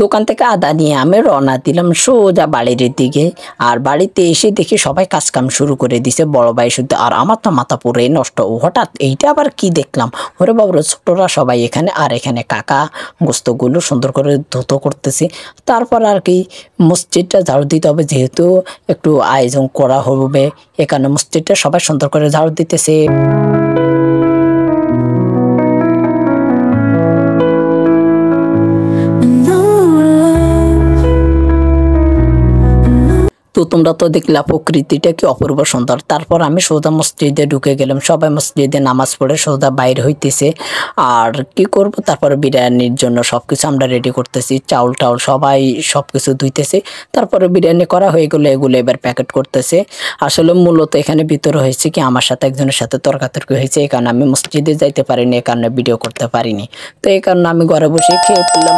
দোকান থেকে আদা নিয়ে আমি রওনা দিলাম সোজা বাড়ির দিকে। আর বাড়িতে এসে দেখি সবাই কাজকাম শুরু করে দিছে, বড় ভাই শুদ্ধ। আর আমার তো মাথা পুরো নষ্ট, হঠাৎ এইটা আবার কি দেখলাম, ওরে বাবুরে ছোটরা সবাই এখানে, আর এখানে কাকা গোস্তগুলো সুন্দর করে ধুতো করতেছে। তারপর আর কি মসজিদটা ঝাড়ু দিতে হবে, যেহেতু একটু আয়োজন করা হবে এখানে, মসজিদটা সবাই সুন্দর করে ঝাড়ু দিতেছে। তো তোমরা তো দেখলা প্রকৃতিটা কি অপূর্ব সুন্দর। তারপর আমি সোজা মসজিদে ঢুকে গেলাম, সবাই মসজিদে নামাজ পড়ে সোজা বাইর হইতেছে। আর কি করব, তারপর বিরিয়ানির জন্য সবকিছু আমরা রেডি করতেছি, চাউল টাউল সবাই সবকিছু ধুইতেছে। তারপরে বিরিয়ানি করা হয়ে গেলে এগুলো এবার প্যাকেট করতেছে। আসলে মূলত এখানে ভিতরে হয়েছে কি, আমার সাথে একজনের সাথে তর্কাতর্কি হয়েছে, এই কারণে আমি মসজিদে যাইতে পারিনি, এই কারণে ভিডিও করতে পারিনি। তো এই কারণে আমি ঘরে বসে খেয়ে ফেললাম।